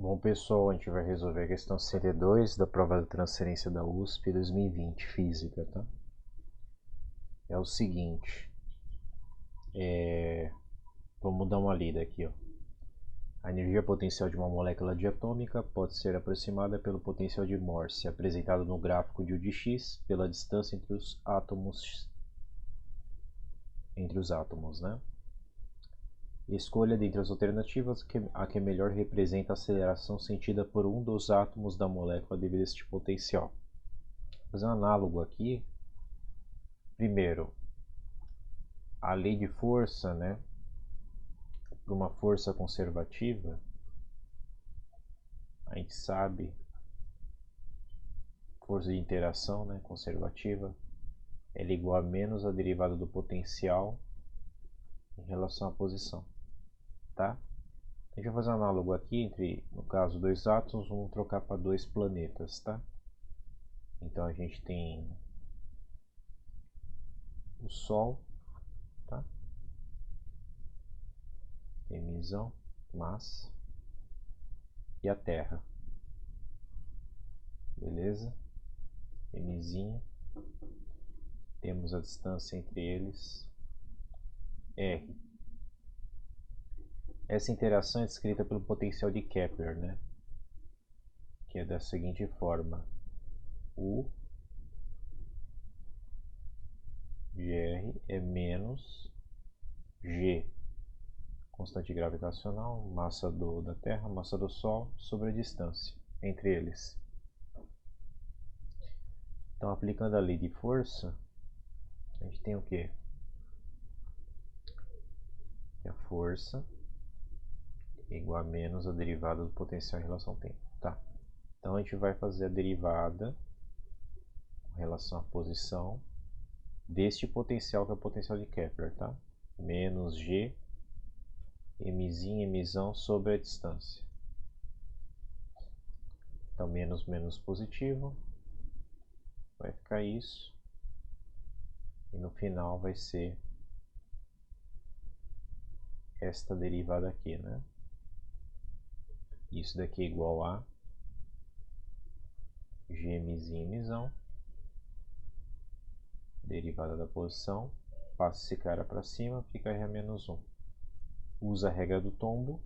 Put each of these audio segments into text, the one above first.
Bom, pessoal, a gente vai resolver a questão 62 da prova da transferência da USP 2020, física, tá? É o seguinte, vamos dar uma lida aqui, ó. A energia potencial de uma molécula diatômica pode ser aproximada pelo potencial de Morse, apresentado no gráfico de U de x pela distância entre os átomos, né? Escolha dentre as alternativas a que melhor representa a aceleração sentida por um dos átomos da molécula devido a este potencial. Vou fazer um análogo aqui. Primeiro, a lei de força, né? Para uma força conservativa, a gente sabe, força de interação, né, conservativa, ela é igual a menos a derivada do potencial em relação à posição, tá? A gente vai fazer um análogo aqui entre, no caso, dois átomos, vamos trocar para dois planetas, tá? Então a gente tem o Sol, tá? Emissão, massa, e a Terra, beleza? Mzinho, temos a distância entre eles, R. Essa interação é descrita pelo potencial de Kepler, né? Que é da seguinte forma: U de R é menos G, constante gravitacional, massa da Terra, massa do Sol, sobre a distância entre eles. Então, aplicando a lei de força, a gente tem o quê? Que a força é igual a menos a derivada do potencial em relação ao tempo. Tá. Então, a gente vai fazer a derivada em relação à posição deste potencial, que é o potencial de Kepler, tá? Menos G, emissão sobre a distância. Então, menos positivo, vai ficar isso. E no final vai ser esta derivada aqui, né? Isso daqui é igual a G emissão, derivada da posição, passa esse cara para cima, fica R a menos 1. Usa a regra do tombo.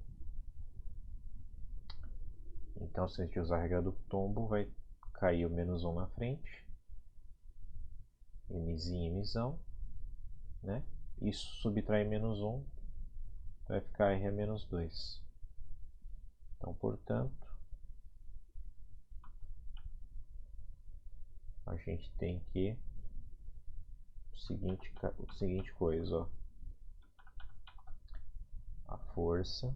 Então, se a gente usar a regra do tombo, vai cair o menos 1 na frente. Emissão, né? Isso subtrai menos 1, vai ficar R a menos 2. Então, portanto, a gente tem que seguinte coisa, ó. A força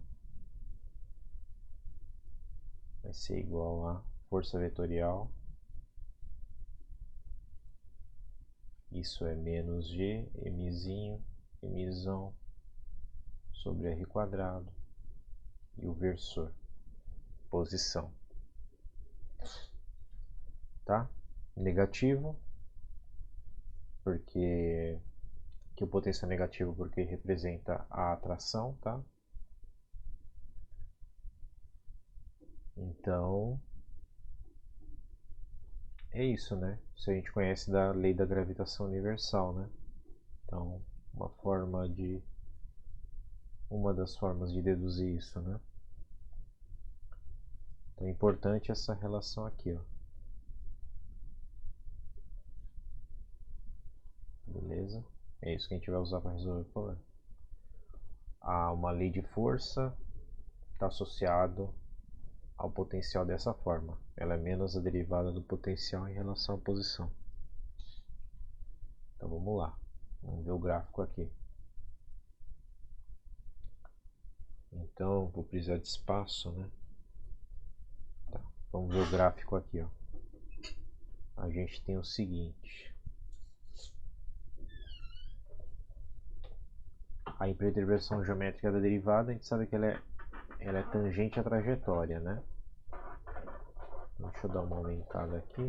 vai ser igual a força vetorial, isso é menos G, emissão sobre R quadrado, e o versor, posição, tá? Negativo, porque que o potencial é negativo porque representa a atração, tá? Então, é isso, né? Isso a gente conhece da lei da gravitação universal, né? Então, uma das formas de deduzir isso, né? Então, é importante essa relação aqui, ó. Beleza? É isso que a gente vai usar para resolver o problema. Uma lei de força está associado ao potencial dessa forma. Ela é menos a derivada do potencial em relação à posição. Então vamos lá. Vamos ver o gráfico aqui. Então vou precisar de espaço, né? Tá. Vamos ver o gráfico aqui, ó. A gente tem o seguinte: a interpretação geométrica da derivada, a gente sabe que ela é tangente à trajetória, né? Deixa eu dar uma aumentada aqui.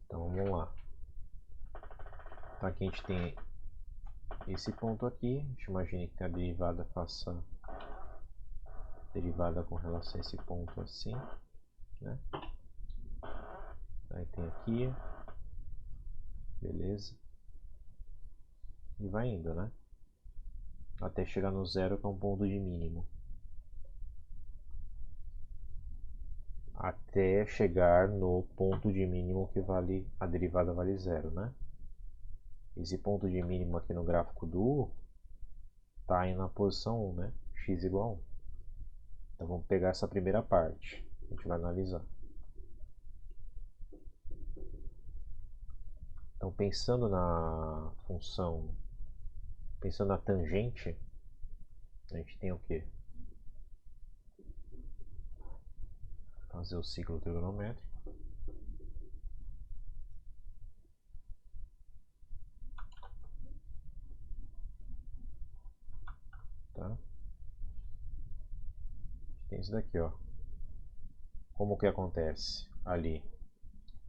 Então vamos lá. Então aqui a gente tem esse ponto aqui. A gente imagina que a derivada faça derivada com relação a esse ponto assim, né? Aí tem aqui, beleza, e vai indo, né? Até chegar no zero, que é um ponto de mínimo. Até chegar no ponto de mínimo que vale, a derivada vale zero, né? Esse ponto de mínimo aqui no gráfico do U está aí na posição 1, né? X igual a 1. Então vamos pegar essa primeira parte, a gente vai analisar. Então pensando na função, pensando na tangente, a gente tem o quê? Fazer o ciclo trigonométrico. Tá? Tem isso daqui, ó. Como que acontece ali?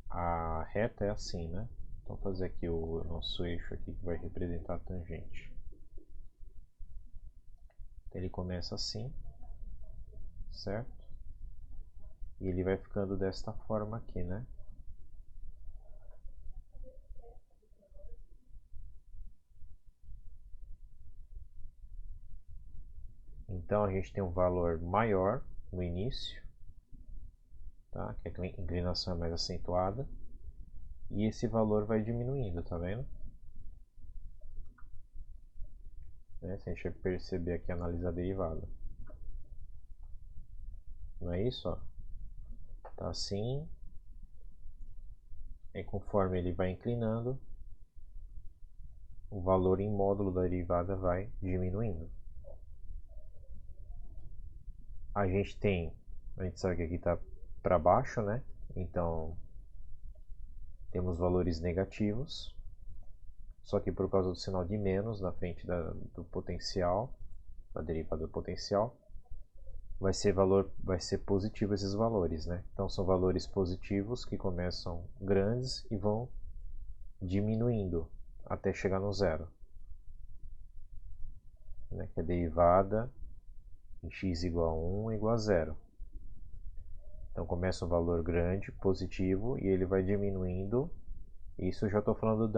A reta é assim, né? Então vou fazer aqui o nosso eixo aqui que vai representar a tangente. Então, ele começa assim, certo? E ele vai ficando desta forma aqui, né? Então a gente tem um valor maior no início, tá? Que a inclinação é mais acentuada. E esse valor vai diminuindo, tá vendo? Né? Se a gente perceber aqui, analisar a derivada. Não é isso? Ó? Tá assim. E conforme ele vai inclinando, o valor em módulo da derivada vai diminuindo. A gente sabe que aqui está para baixo, né? Então temos valores negativos, só que por causa do sinal de menos na frente do potencial, da derivada do potencial, vai ser positivo esses valores, né? Então são valores positivos que começam grandes e vão diminuindo até chegar no zero, né? Que a derivada em x igual a 1 igual a zero. Então começa um valor grande, positivo, e ele vai diminuindo. Isso eu já estou falando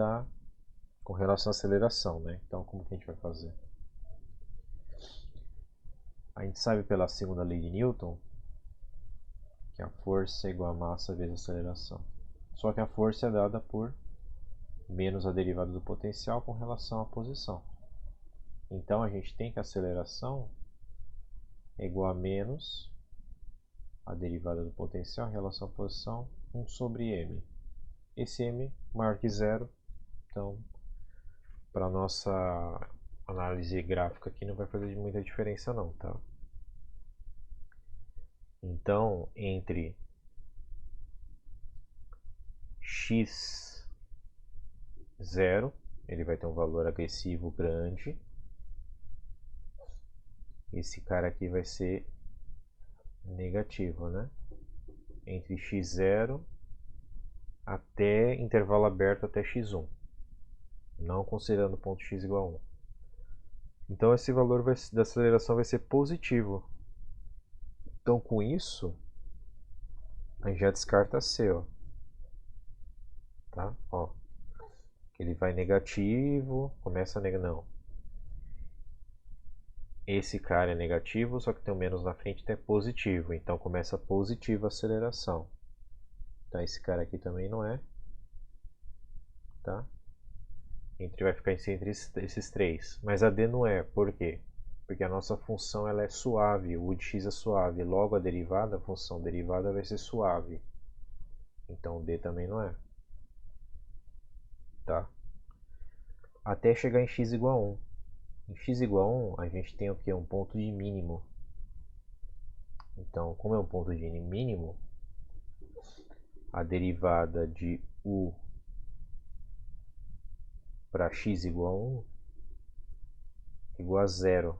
com relação à aceleração, né? Então como que a gente vai fazer? A gente sabe pela segunda lei de Newton que a força é igual a massa vezes a aceleração. Só que a força é dada por menos a derivada do potencial com relação à posição. Então a gente tem que a aceleração é igual a menos a derivada do potencial em relação à posição 1 sobre m. Esse m maior que zero, então para a nossa análise gráfica aqui não vai fazer muita diferença não, tá? Então entre x 0, ele vai ter um valor agressivo grande. Esse cara aqui vai ser negativo, né? Entre x0 até intervalo aberto até x1, não considerando o ponto x igual a 1. Então esse valor da aceleração vai ser positivo. Então com isso, a gente já descarta C, ó. Tá? Ó. Ele vai negativo, começa a não. Esse cara é negativo, só que tem um menos na frente, então é positivo. Então começa positiva a aceleração. Então esse cara aqui também não é. Tá? Entre vai ficar entre esses três. Mas a D não é. Por quê? Porque a nossa função ela é suave. O U de x é suave. Logo a derivada, a função derivada vai ser suave. Então D também não é. Tá? Até chegar em x igual a 1. Em x igual a 1, a gente tem o que? Um ponto de mínimo. Então, como é um ponto de mínimo, a derivada de u para x igual a 1 igual a zero.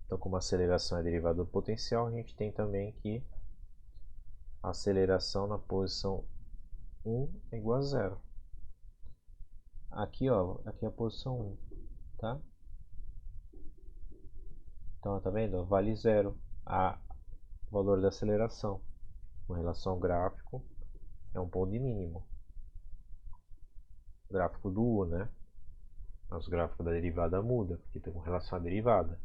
Então, como a aceleração é derivada do potencial, a gente tem também que a aceleração na posição 1 é igual a zero. Aqui, ó, aqui é a posição 1, tá? Então, tá vendo? Vale zero o valor da aceleração. Com relação ao gráfico, é um ponto de mínimo. Gráfico do U, né? Mas o gráfico da derivada muda, porque tem com relação à derivada.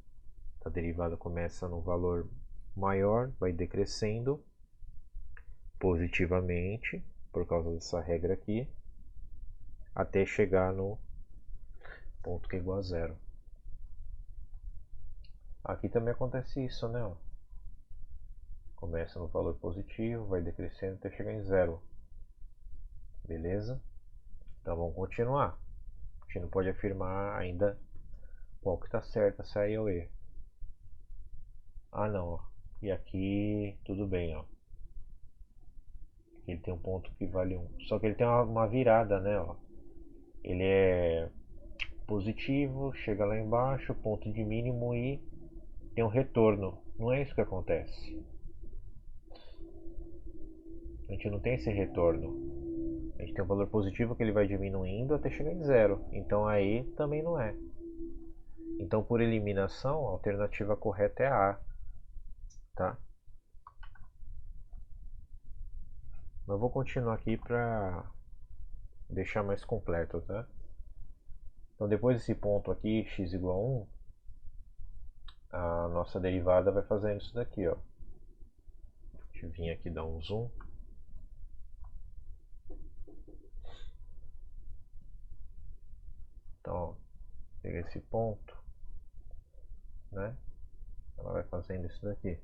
A derivada começa no valor maior, vai decrescendo positivamente, por causa dessa regra aqui, até chegar no ponto que é igual a zero. Aqui também acontece isso, né? Começa no valor positivo, vai decrescendo até chegar em zero. Beleza? Então vamos continuar. A gente não pode afirmar ainda qual que está certo, se é I ou E. Ah não, ó. E aqui tudo bem, ó. Ele tem um ponto que vale 1. Só que ele tem uma virada, né? Ó. Ele é positivo, chega lá embaixo, ponto de mínimo e tem um retorno. Não é isso que acontece. A gente não tem esse retorno. A gente tem um valor positivo que ele vai diminuindo até chegar em zero. Então a E também não é. Então por eliminação, a alternativa correta é a A. Tá? Mas vou continuar aqui para deixar mais completo, tá? Então depois desse ponto aqui, x igual a 1, a nossa derivada vai fazendo isso daqui, ó. Deixa eu vir aqui dar um zoom. Então, ó, pega esse ponto, né? Ela vai fazendo isso daqui.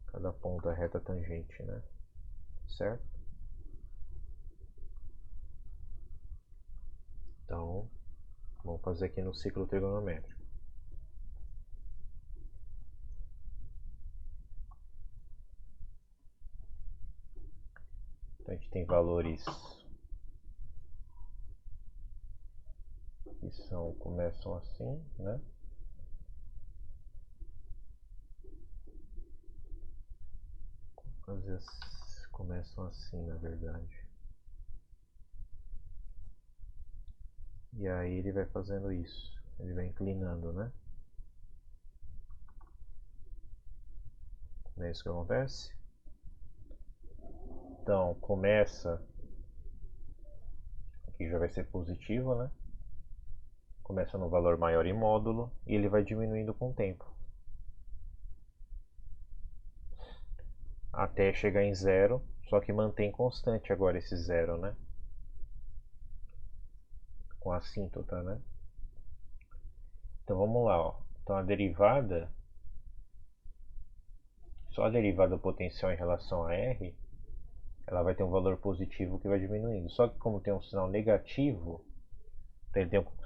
Cada ponto é reta tangente, né? Certo? Então, vamos fazer aqui no ciclo trigonométrico. Então, a gente tem valores que começam assim, né? Às vezes começam assim, na verdade. E aí ele vai fazendo isso. Ele vai inclinando, né? Não é isso que acontece? Então, começa... Aqui já vai ser positivo, né? Começa no valor maior em módulo e ele vai diminuindo com o tempo. Até chegar em zero, só que mantém constante agora esse zero, né? Com a assíntota, né? Então vamos lá, ó. Então a derivada, só a derivada potencial em relação a R, ela vai ter um valor positivo que vai diminuindo. Só que como tem um sinal negativo,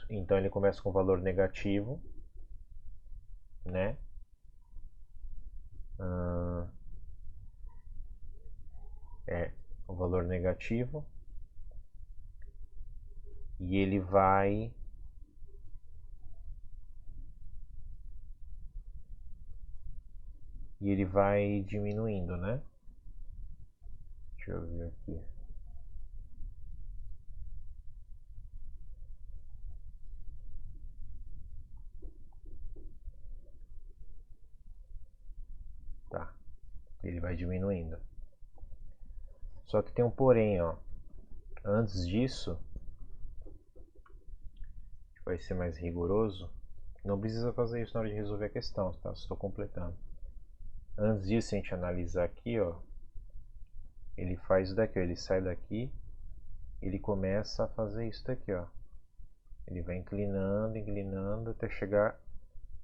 então ele começa com valor negativo, né? O valor negativo. E ele vai diminuindo, né? Deixa eu ver aqui. Tá. Ele vai diminuindo. Só que tem um porém, ó. Antes disso, vai ser mais rigoroso. Não precisa fazer isso na hora de resolver a questão, tá? Estou completando. Antes disso, a gente analisar aqui, ó. Ele faz isso daqui, ó. Ele sai daqui, ele começa a fazer isso daqui, ó. Ele vai inclinando, inclinando até chegar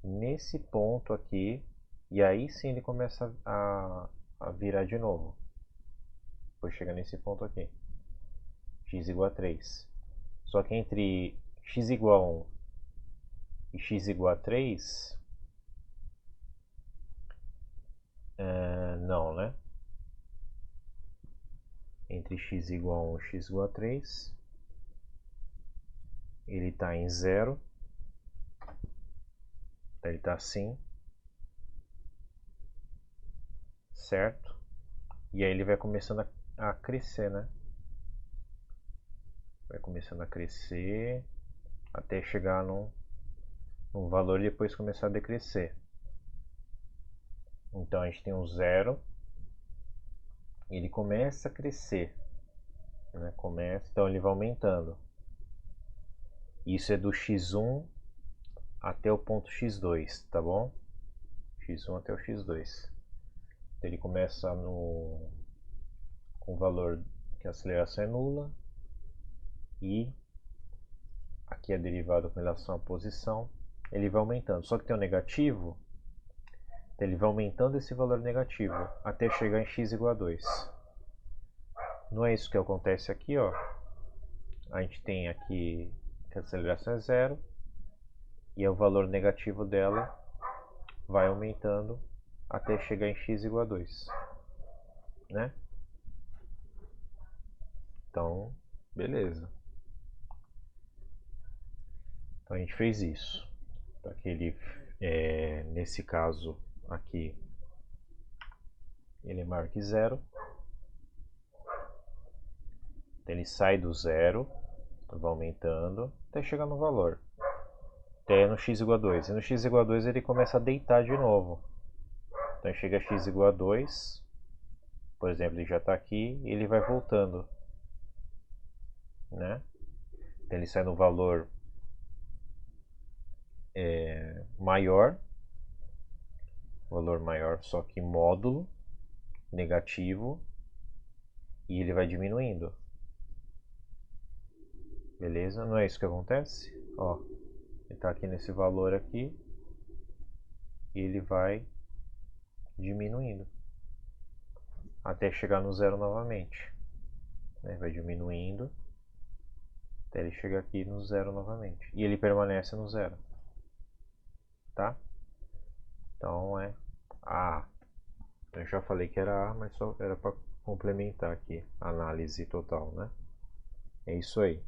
nesse ponto aqui. E aí sim ele começa a virar de novo. Depois chega nesse ponto aqui. X igual a 3. Só que entre x igual a 1 e x igual a 3, não, né? Entre x igual a 1 e x igual a 3, ele está em 0. Então ele está assim. Certo? E aí ele vai começando a crescer, né? vai começando a crescer até chegar num valor e depois começar a decrescer. Então a gente tem um zero, ele começa a crescer, né? Então ele vai aumentando. Isso é do x1 até o ponto x2, tá bom? x1 até o x2. Então ele começa com o valor que a aceleração é nula e aqui é derivado com relação à posição, ele vai aumentando. Só que tem um negativo, então ele vai aumentando esse valor negativo até chegar em x igual a 2. Não é isso que acontece aqui, ó. A gente tem aqui que a aceleração é zero e o valor negativo dela vai aumentando até chegar em x igual a 2, né? Então, beleza. Então a gente fez isso. Então, nesse caso aqui, ele é maior que zero. Então ele sai do zero, vai aumentando até chegar no valor. Até no x igual a 2. E no x igual a 2 ele começa a deitar de novo. Então chega a x igual a 2. Por exemplo, ele já está aqui e ele vai voltando, né? Então ele sai no valor maior, só que módulo negativo, e ele vai diminuindo. Beleza? Não é isso que acontece? Ó, ele está aqui nesse valor aqui e ele vai diminuindo até chegar no zero novamente, né? Vai diminuindo até ele chegar aqui no zero novamente e ele permanece no zero, tá? Então é A. Eu já falei que era A, mas só era para complementar aqui a análise total, né? É isso aí.